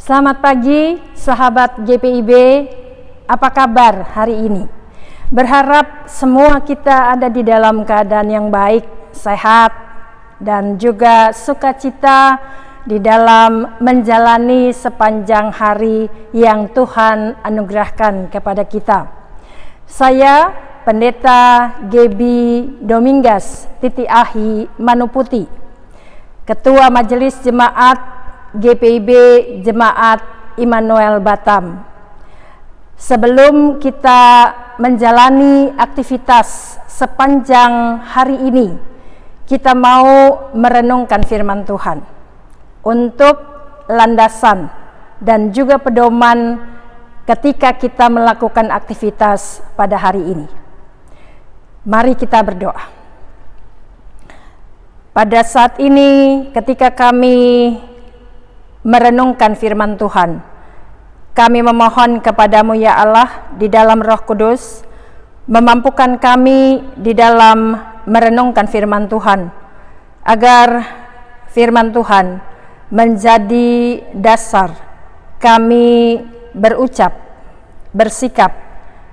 Selamat pagi sahabat GPIB, apa kabar hari ini? Berharap semua kita ada di dalam keadaan yang baik, sehat, dan juga sukacita di dalam menjalani sepanjang hari yang Tuhan anugerahkan kepada kita. Saya Pendeta Gebi Domingas Titi Ahi Manuputi, Ketua Majelis Jemaat GPIB Jemaat Immanuel Batam. Sebelum kita menjalani aktivitas sepanjang hari ini, kita mau merenungkan firman Tuhan untuk landasan dan juga pedoman ketika kita melakukan aktivitas pada hari ini. Mari kita berdoa. Pada saat ini ketika kami merenungkan firman Tuhan, kami memohon kepadamu ya Allah di dalam Roh Kudus, memampukan kami di dalam merenungkan firman Tuhan, agar firman Tuhan menjadi dasar kami berucap, bersikap,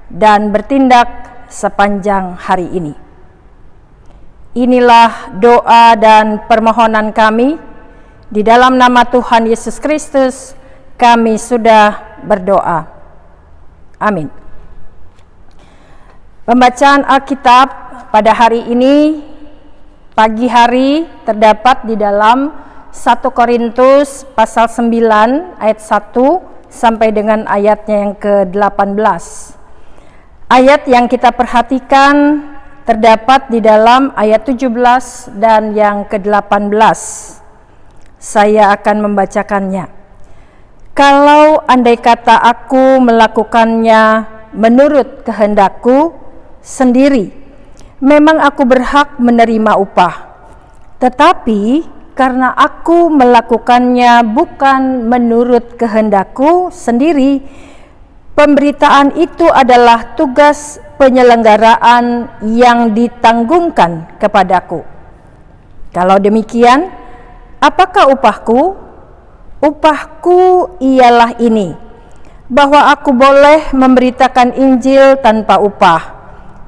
dan bertindak sepanjang hari ini. Inilah doa dan permohonan kami. Di dalam nama Tuhan Yesus Kristus kami sudah berdoa. Amin. Pembacaan Alkitab pada hari ini, pagi hari, terdapat di dalam 1 Korintus pasal 9 ayat 1 sampai dengan ayatnya yang ke-18. Ayat yang kita perhatikan terdapat di dalam ayat 17 dan yang ke-18. Saya akan membacakannya. Kalau andai kata aku melakukannya menurut kehendakku sendiri, memang aku berhak menerima upah. Tetapi karena aku melakukannya bukan menurut kehendakku sendiri, pemberitaan itu adalah tugas penyelenggaraan yang ditanggungkan kepadaku. Kalau demikian, apakah upahku? Upahku ialah ini, bahwa aku boleh memberitakan Injil tanpa upah,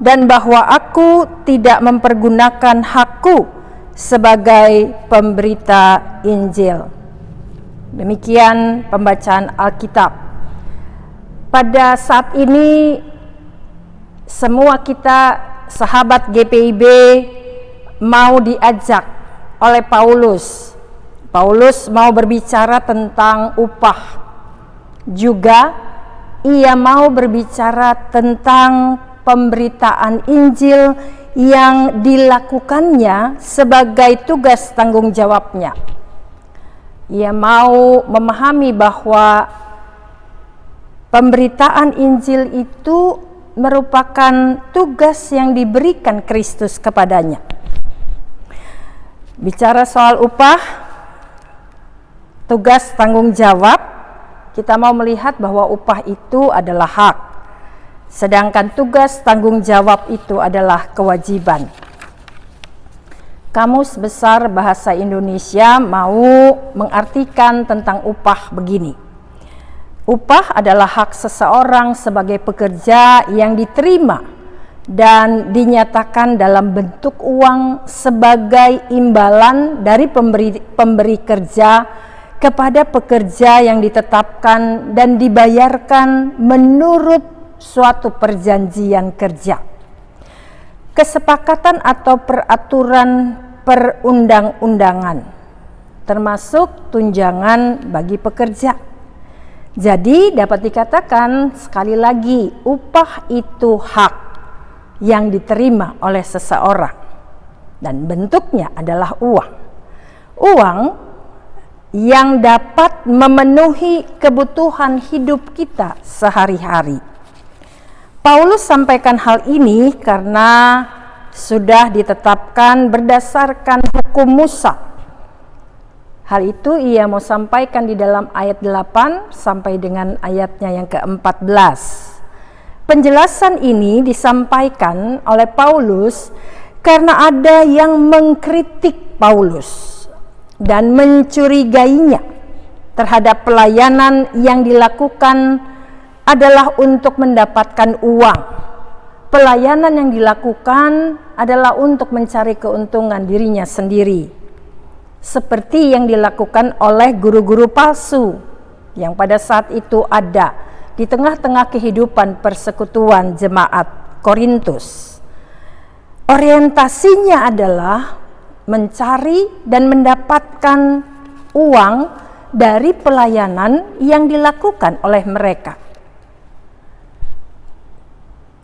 dan bahwa aku tidak mempergunakan hakku sebagai pemberita Injil. Demikian pembacaan Alkitab. Pada saat ini semua kita sahabat GPIB mau diajak oleh Paulus mau berbicara tentang upah. Juga ia mau berbicara tentang pemberitaan Injil yang dilakukannya sebagai tugas tanggung jawabnya. Ia mau memahami bahwa pemberitaan Injil itu merupakan tugas yang diberikan Kristus kepadanya. Bicara soal upah, tugas tanggung jawab, kita mau melihat bahwa upah itu adalah hak, sedangkan tugas tanggung jawab itu adalah kewajiban. Kamus Besar Bahasa Indonesia mau mengartikan tentang upah begini: upah adalah hak seseorang sebagai pekerja yang diterima dan dinyatakan dalam bentuk uang sebagai imbalan dari pemberi kerja kepada pekerja yang ditetapkan dan dibayarkan menurut suatu perjanjian kerja, kesepakatan atau peraturan perundang-undangan, termasuk tunjangan bagi pekerja. Jadi dapat dikatakan sekali lagi, upah itu hak yang diterima oleh seseorang dan bentuknya adalah uang. Uang yang dapat memenuhi kebutuhan hidup kita sehari-hari. Paulus sampaikan hal ini karena sudah ditetapkan berdasarkan hukum Musa. Hal itu ia mau sampaikan di dalam ayat 8 sampai dengan ayatnya yang ke-14. Penjelasan ini disampaikan oleh Paulus karena ada yang mengkritik Paulus dan mencurigainya terhadap pelayanan yang dilakukan adalah untuk mendapatkan uang. Pelayanan yang dilakukan adalah untuk mencari keuntungan dirinya sendiri, seperti yang dilakukan oleh guru-guru palsu yang pada saat itu ada di tengah-tengah kehidupan persekutuan jemaat Korintus. Orientasinya adalah mencari dan mendapatkan uang dari pelayanan yang dilakukan oleh mereka.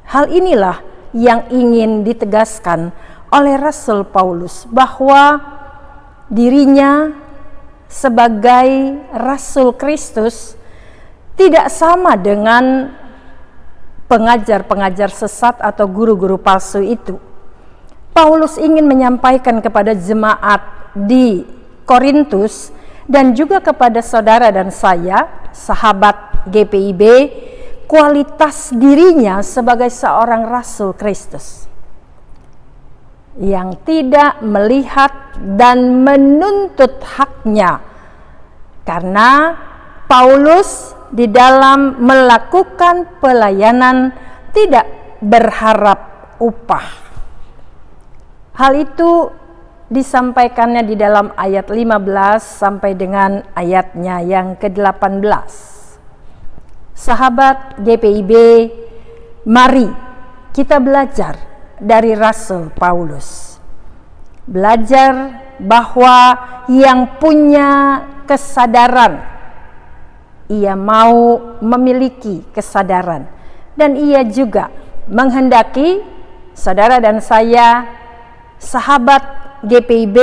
Hal inilah yang ingin ditegaskan oleh Rasul Paulus, bahwa dirinya sebagai Rasul Kristus tidak sama dengan pengajar-pengajar sesat atau guru-guru palsu itu. Paulus ingin menyampaikan kepada jemaat di Korintus dan juga kepada saudara dan saya, sahabat GPIB, kualitas dirinya sebagai seorang Rasul Kristus yang tidak melihat dan menuntut haknya, karena Paulus di dalam melakukan pelayanan tidak berharap upah. Hal itu disampaikannya di dalam ayat 15 sampai dengan ayatnya yang ke-18. Sahabat GPIB, mari kita belajar dari Rasul Paulus. Belajar bahwa yang punya kesadaran, ia mau memiliki kesadaran, dan ia juga menghendaki saudara dan saya, sahabat GPIB,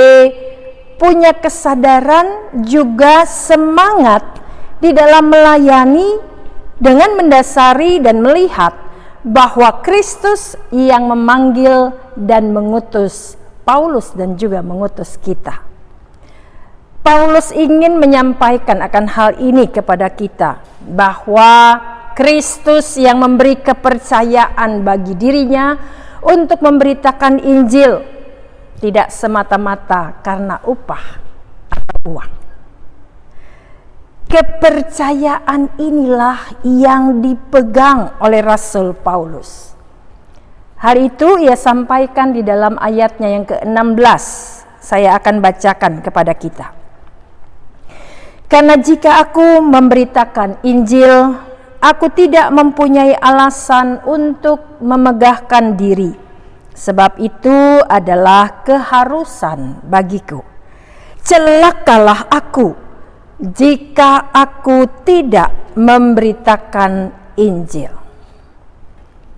punya kesadaran juga semangat di dalam melayani dengan mendasari dan melihat bahwa Kristus yang memanggil dan mengutus Paulus dan juga mengutus kita. Paulus ingin menyampaikan akan hal ini kepada kita, bahwa Kristus yang memberi kepercayaan bagi dirinya untuk memberitakan Injil tidak semata-mata karena upah atau uang. Kepercayaan inilah yang dipegang oleh Rasul Paulus. Hal itu ia sampaikan di dalam ayatnya yang ke-16. Saya akan bacakan kepada kita. Karena jika aku memberitakan Injil, aku tidak mempunyai alasan untuk memegahkan diri. Sebab itu adalah keharusan bagiku. Celakalah aku jika aku tidak memberitakan Injil.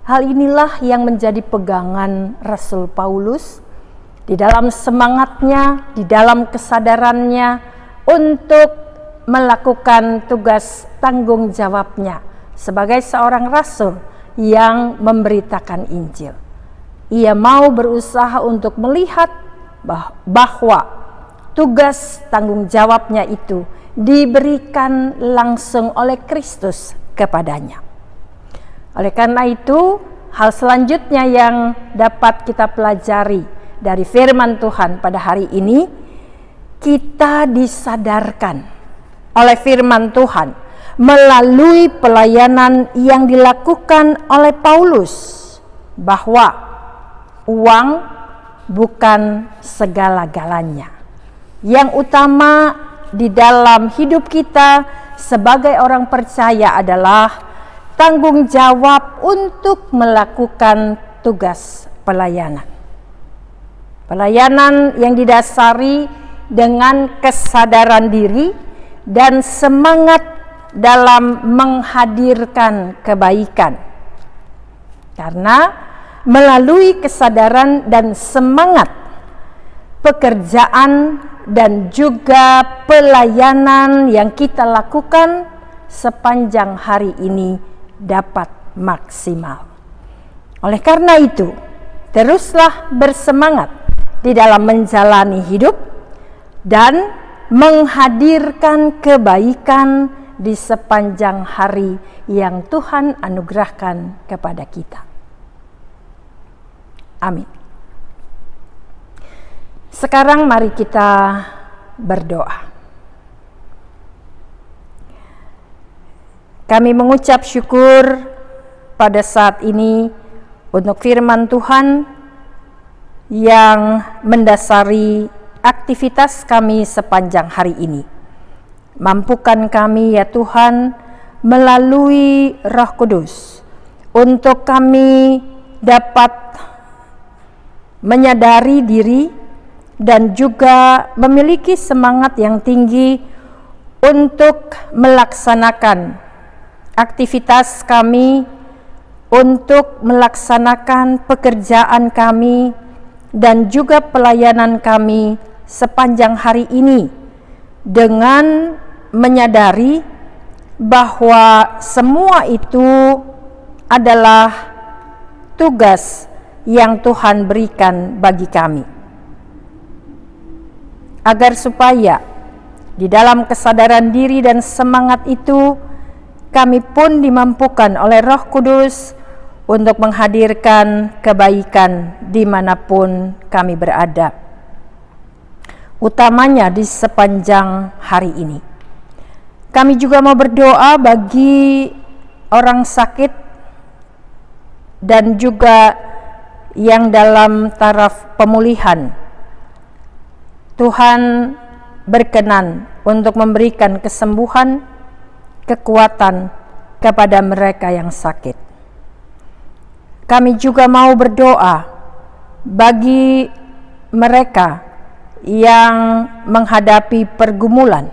Hal inilah yang menjadi pegangan Rasul Paulus di dalam semangatnya, di dalam kesadarannya untuk melakukan tugas tanggung jawabnya sebagai seorang rasul yang memberitakan Injil. Ia mau berusaha untuk melihat bahwa tugas tanggung jawabnya itu diberikan langsung oleh Kristus kepadanya. Oleh karena itu, hal selanjutnya yang dapat kita pelajari dari firman Tuhan pada hari ini, kita disadarkan oleh firman Tuhan melalui pelayanan yang dilakukan oleh Paulus bahwa uang bukan segala-galanya. Yang utama di dalam hidup kita sebagai orang percaya adalah tanggung jawab untuk melakukan tugas pelayanan. Pelayanan yang didasari dengan kesadaran diri dan semangat dalam menghadirkan kebaikan. Karena melalui kesadaran dan semangat pekerjaan dan juga pelayanan yang kita lakukan sepanjang hari ini dapat maksimal. Oleh karena itu, teruslah bersemangat di dalam menjalani hidup dan menghadirkan kebaikan di sepanjang hari yang Tuhan anugerahkan kepada kita. Amin. Sekarang mari kita berdoa. Kami mengucap syukur pada saat ini untuk firman Tuhan yang mendasari aktivitas kami sepanjang hari ini. Mampukan kami ya Tuhan melalui Roh Kudus untuk kami dapat menyadari diri dan juga memiliki semangat yang tinggi untuk melaksanakan aktivitas kami, untuk melaksanakan pekerjaan kami dan juga pelayanan kami sepanjang hari ini, dengan menyadari bahwa semua itu adalah tugas yang Tuhan berikan bagi kami, agar supaya di dalam kesadaran diri dan semangat itu kami pun dimampukan oleh Roh Kudus untuk menghadirkan kebaikan dimanapun kami berada, utamanya di sepanjang hari ini. Kami juga mau berdoa bagi orang sakit dan juga yang dalam taraf pemulihan. Tuhan berkenan untuk memberikan kesembuhan, kekuatan kepada mereka yang sakit. Kami juga mau berdoa bagi mereka yang menghadapi pergumulan.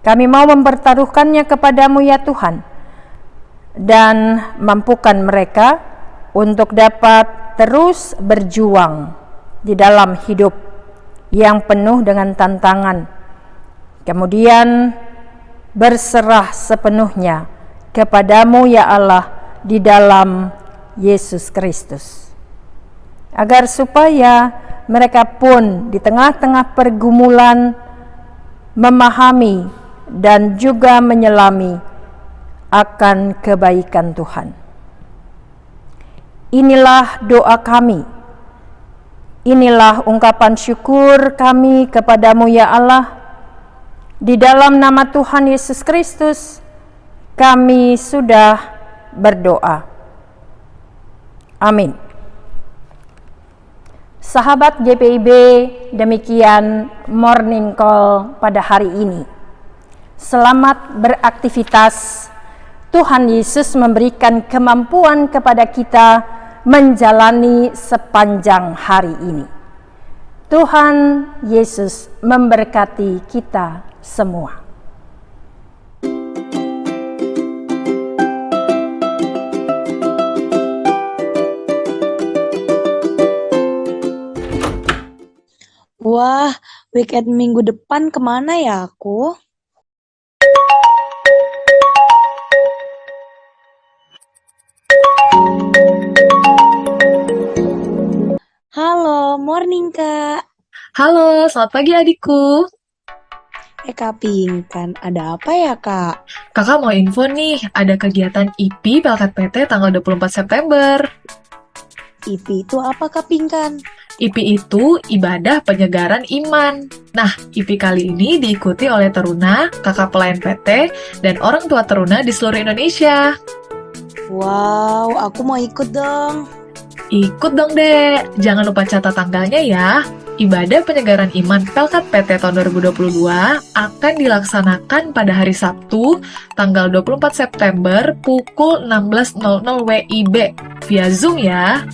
Kami mau mempertaruhkannya kepadamu ya Tuhan, dan mampukan mereka untuk dapat terus berjuang di dalam hidup yang penuh dengan tantangan, kemudian berserah sepenuhnya kepadamu ya Allah di dalam Yesus Kristus, agar supaya mereka pun di tengah-tengah pergumulan memahami dan juga menyelami akan kebaikan Tuhan. Inilah doa kami, inilah ungkapan syukur kami kepadamu ya Allah. Di dalam nama Tuhan Yesus Kristus kami sudah berdoa. Amin. Sahabat GPIB, demikian morning call pada hari ini. Selamat beraktivitas. Tuhan Yesus memberikan kemampuan kepada kita menjalani sepanjang hari ini. Tuhan Yesus memberkati kita semua. Wah, weekend minggu depan kemana ya aku? Halo, morning Kak. Halo, selamat pagi adikku. Kak Pinkan, ada apa ya Kak? Kakak mau info nih, ada kegiatan IP Pelkat PT tanggal 24 September. IP itu apa Kak Pinkan? IP itu ibadah penyegaran iman. Nah, IP kali ini diikuti oleh teruna, kakak pelayan PT, dan orang tua teruna di seluruh Indonesia. Wow, aku mau ikut dong. Ikut dong, Dek. Jangan lupa catat tanggalnya ya. Ibadah penyegaran iman Pelkat PT tahun 2022 akan dilaksanakan pada hari Sabtu, tanggal 24 September pukul 16.00 WIB via Zoom ya.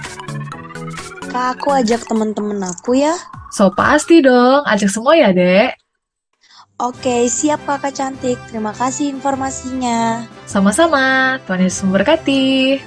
Kak, aku ajak temen-temen aku ya. So, pasti dong. Ajak semua ya, Dek. Oke, siap Kakak cantik. Terima kasih informasinya. Sama-sama. Tuhan Yesus memberkati.